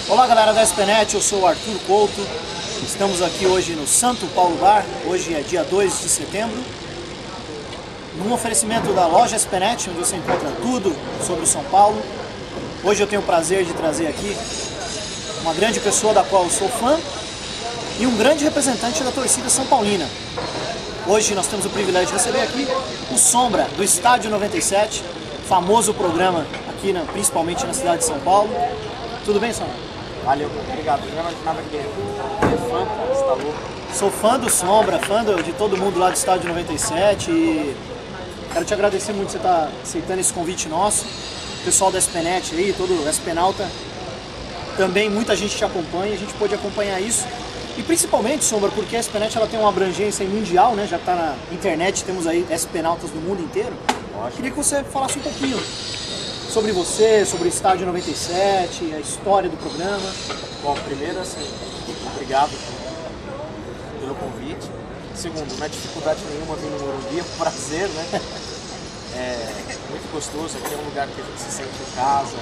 Olá galera da SPNet, eu sou o Arthur Couto. Estamos aqui hoje no Santo Paulo Bar. Hoje é dia 2 de setembro. Num oferecimento da loja SPNet, onde você encontra tudo sobre o São Paulo. Hoje eu tenho o prazer de trazer aqui uma grande pessoa da qual eu sou fã e um grande representante da torcida São Paulina. Hoje nós temos o privilégio de receber aqui o Sombra, do Estádio 97, famoso programa aqui, principalmente na cidade de São Paulo. Tudo bem, Sombra? Valeu, obrigado. Não imaginava que é fã, cara, você tá louco. Sou fã do Sombra, fã de todo mundo lá do Estádio 97 e quero te agradecer muito por você estar aceitando esse convite nosso. O pessoal da SPNet aí, todo o SPNauta, também muita gente te acompanha, a gente pôde acompanhar isso. E principalmente, Sombra, porque a SPNet ela tem uma abrangência mundial, né? Já está na internet, temos aí SPNautas do mundo inteiro. Queria que você falasse um pouquinho sobre você, sobre o Estádio 97, a história do programa. Bom, primeiro, assim, obrigado pelo convite. Segundo, não é dificuldade nenhuma vir no Morumbi, é um prazer, né? É muito gostoso, aqui é um lugar que a gente se sente em casa,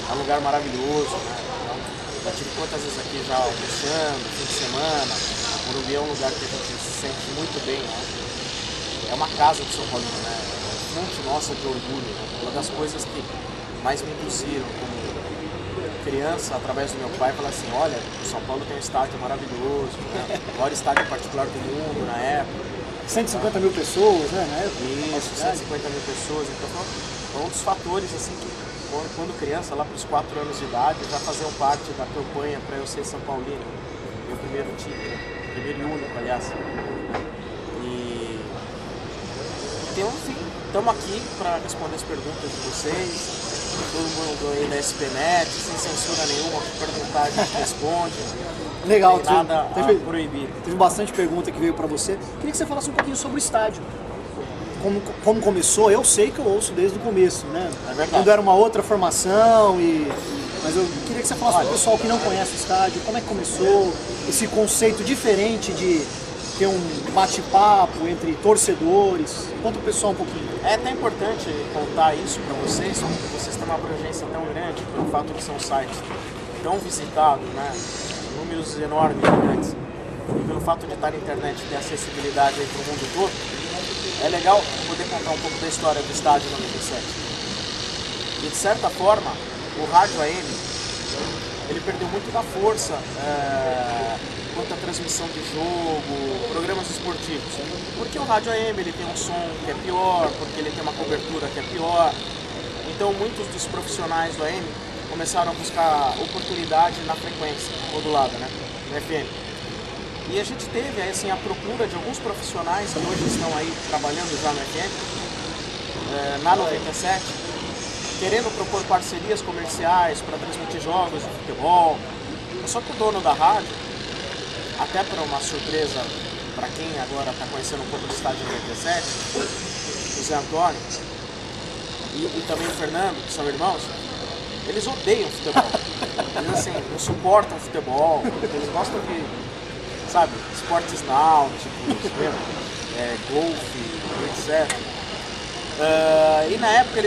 é um lugar maravilhoso, né? Então, já tive quantas vezes aqui já almoçando, fim de semana. O Morumbi é um lugar que a gente se sente muito bem, né? É uma casa de São Paulo, né? Fonte nossa de orgulho, né? Uma das coisas que mais me induziram como criança, através do meu pai, falar assim, olha, o São Paulo tem um estádio maravilhoso, né? O maior estádio particular do mundo na época. 150 mil pessoas, né? Na época. Isso, 150 mil pessoas. Então foi um dos fatores assim que quando criança, lá para os 4 anos de idade, já faziam parte da campanha para eu ser São Paulino. Meu primeiro título, primeiro e único, aliás. E então, enfim, estamos aqui para responder as perguntas de vocês. Todo mundo aí da SPNet, sem censura nenhuma, que perguntar a gente responde. Legal, não tem nada a proibir. Teve bastante pergunta que veio para você. Queria que você falasse um pouquinho sobre o estádio. Como começou, eu sei que eu ouço desde o começo, né? É verdade. Quando era uma outra formação, mas eu queria que você falasse para o pessoal que não conhece o estádio, como é que começou, esse conceito diferente de ter um bate-papo entre torcedores. Conta o pessoal um pouquinho. É até importante contar isso para vocês, porque vocês têm uma abrangência tão grande pelo fato de ser um site tão visitado, né? Números enormes de grandes. E pelo fato de estar na internet e ter acessibilidade para o mundo todo, é legal poder contar um pouco da história do Estádio 97. E de certa forma, o rádio AM, ele perdeu muito da força quanto à transmissão de jogo, programas esportivos. Porque o rádio AM ele tem um som que é pior, porque ele tem uma cobertura que é pior. Então muitos dos profissionais do AM começaram a buscar oportunidade na frequência modulada, né, no FM. E a gente teve assim, a procura de alguns profissionais que hoje estão aí trabalhando já no FM, na 97, querendo propor parcerias comerciais para transmitir jogos de futebol. Só que o dono da rádio, até para uma surpresa para quem agora está conhecendo um pouco do Estádio 97, o Zé Antônio e também o Fernando, que são irmãos, eles odeiam futebol. Eles assim, não suportam futebol, eles gostam de, sabe, esportes náuticos, golfe, etc. E na época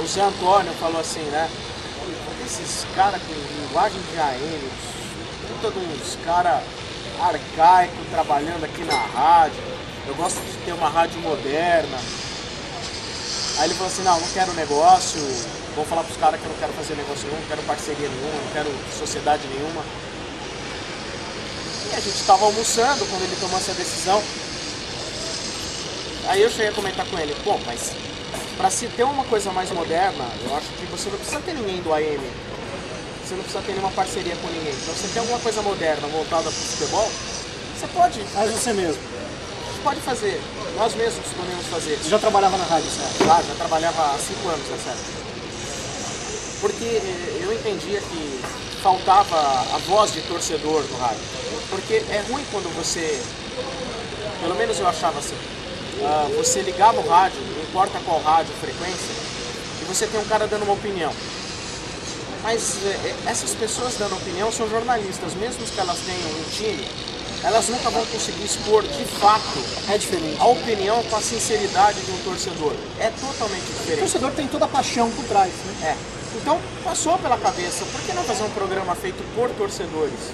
o Zé Antônio falou assim, né? Esses caras com linguagem de AM, todos uns caras arcaicos trabalhando aqui na rádio. Eu gosto de ter uma rádio moderna. Aí ele falou assim, não quero negócio, vou falar pros caras que eu não quero fazer negócio nenhum, não quero parceria nenhuma, não quero sociedade nenhuma. E a gente estava almoçando quando ele tomou essa decisão. Aí eu cheguei a comentar com ele, pô, mas para se ter uma coisa mais moderna, eu acho que você não precisa ter ninguém do AM, você não precisa ter nenhuma parceria com ninguém. Então se você tem alguma coisa moderna voltada para o futebol, você pode. Faz você mesmo. Você pode fazer, nós mesmos podemos fazer. Você já trabalhava na rádio, certo? Já trabalhava há 5 anos, né, certo? Porque eu entendia que faltava a voz de torcedor no rádio. Porque é ruim quando você, pelo menos eu achava assim, você ligava o rádio, não importa qual rádio, frequência, e você tem um cara dando uma opinião. Mas essas pessoas dando opinião são jornalistas, mesmo que elas tenham um time, elas nunca vão conseguir expor de fato a opinião com a sinceridade de um torcedor. É totalmente diferente. O torcedor tem toda a paixão por trás, né? Então passou pela cabeça, por que não fazer um programa feito por torcedores,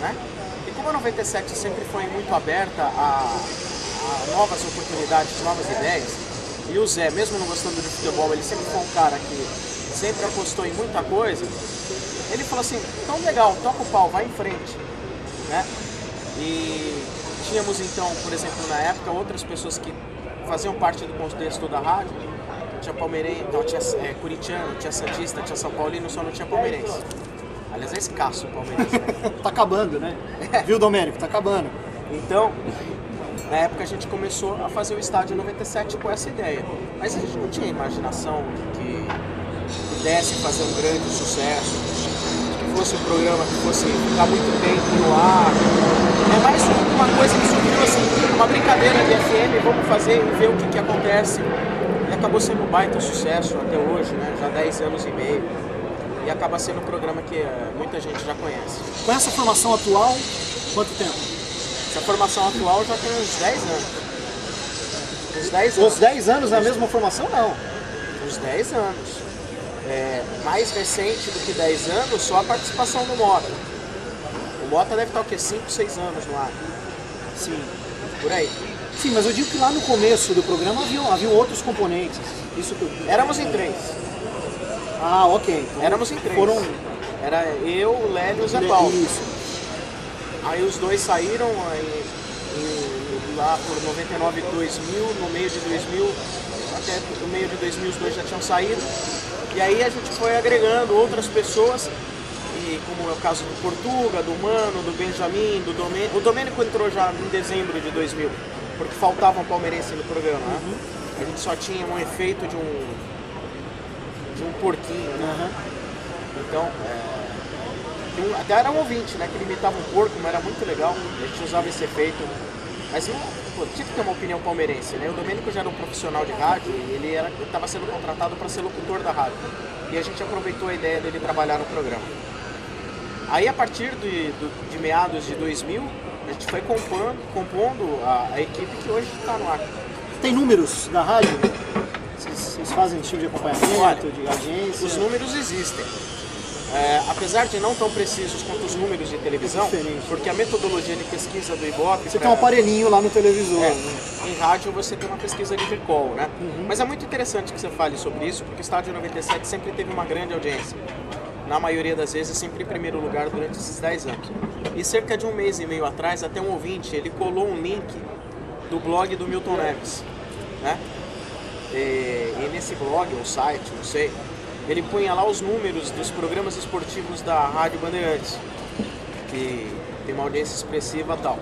né? E como a 97 sempre foi muito aberta a novas oportunidades, novas ideias, e o Zé, mesmo não gostando de futebol, ele sempre foi um cara que sempre apostou em muita coisa, ele falou assim, então legal, toca o pau, vai em frente, né? E tínhamos então, por exemplo, na época, outras pessoas que faziam parte do contexto da rádio. Tinha palmeirense, então tinha corintiano, tinha santista, tinha São Paulino, só não tinha palmeirense. Aliás, é escasso o palmeirense, né? Tá acabando, né? Viu, Domênico? Tá acabando. Então, na época a gente começou a fazer o Estádio 97 com essa ideia. Mas a gente não tinha imaginação de que pudesse fazer um grande sucesso, de que fosse um programa que fosse ficar muito tempo no ar. É mais uma coisa que surgiu assim, uma brincadeira de FM, vamos fazer e ver o que acontece. E acabou sendo um baita sucesso até hoje, né? Já 10 anos e meio. E acaba sendo um programa que muita gente já conhece. Com essa formação atual, quanto tempo? Essa formação atual já tem uns 10 anos. Uns 10 anos. Uns 10 anos na mesma formação, não. Uns 10 anos. Mais recente do que 10 anos, só a participação do Mota. O Mota deve estar o quê? 5, 6 anos no ar. Sim. Por aí. Sim, mas eu digo que lá no começo do programa haviam outros componentes. Isso que eu... Éramos em 3. Ah, ok. Então, éramos em 3. Foram... Era eu, o Lélio e o Zé Paulo. Isso. Aí os dois saíram lá por 99 e 2000, no meio de 2000, até no meio de 2000 os dois já tinham saído. E aí a gente foi agregando outras pessoas, e como é o caso do Portuga, do Mano, do Benjamin, do Domênico. O Domênico entrou já em dezembro de 2000, porque faltava um palmeirense no programa, né? A gente só tinha um efeito de um porquinho, né? Então, até era um ouvinte, né, que ele imitava um porco, mas era muito legal, a gente usava esse efeito. Mas tinha que ter uma opinião palmeirense, né? O Domênico já era um profissional de rádio e ele estava sendo contratado para ser locutor da rádio. E a gente aproveitou a ideia dele trabalhar no programa. Aí, a partir de meados de 2000, a gente foi compondo a equipe que hoje está no ar. Tem números da rádio? Vocês fazem tipo de acompanhamento, olha, de audiência? Os números existem. Apesar de não tão precisos quanto os números de televisão, porque a metodologia de pesquisa do Ibope... Você tem um aparelhinho lá no televisor. Né? Em rádio você tem uma pesquisa de recall, né? Mas é muito interessante que você fale sobre isso, porque o Estádio 97 sempre teve uma grande audiência. Na maioria das vezes, sempre em primeiro lugar durante esses 10 anos. E cerca de um mês e meio atrás, até um ouvinte, ele colou um link do blog do Milton Neves, né? E nesse blog, ou site, não sei, ele punha lá os números dos programas esportivos da Rádio Bandeirantes, que tem uma audiência expressiva e tal.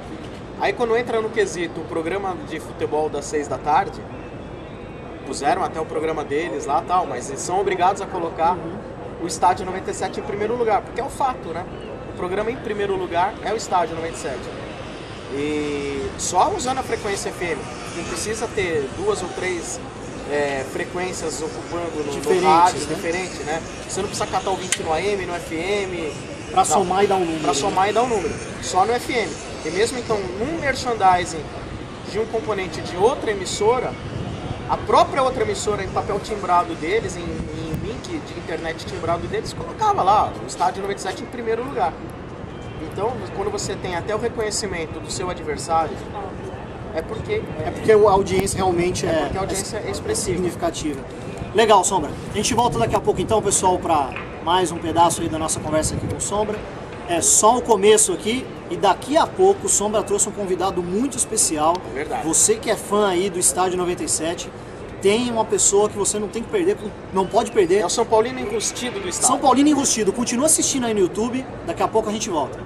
Aí quando entra no quesito o programa de futebol das 6 da tarde, puseram até o programa deles lá e tal, mas eles são obrigados a colocar o Estádio 97 em primeiro lugar, porque é o fato, né? O programa em primeiro lugar é o Estádio 97. E só usando a frequência FM, não precisa ter 2 ou 3 frequências ocupando no rádio, né? Diferente, né? Você não precisa catar o 20 no AM, no FM. Pra somar e dar um número. Pra somar e dar um número. Só no FM. E mesmo então, num merchandising de um componente de outra emissora, a própria outra emissora, em papel timbrado deles, em link de internet timbrado deles, colocava lá o Estádio 97 em primeiro lugar. Então, quando você tem até o reconhecimento do seu adversário, é porque a audiência realmente porque a audiência é expressiva, significativa. Legal, Sombra. A gente volta daqui a pouco então, pessoal, para mais um pedaço aí da nossa conversa aqui com o Sombra. É só o começo aqui e daqui a pouco o Sombra trouxe um convidado muito especial. Verdade. Você que é fã aí do Estádio 97, tem uma pessoa que você não tem que perder, não pode perder. É o São Paulino enrustido do Estádio. São Paulino enrustido. Continua assistindo aí no YouTube, daqui a pouco a gente volta.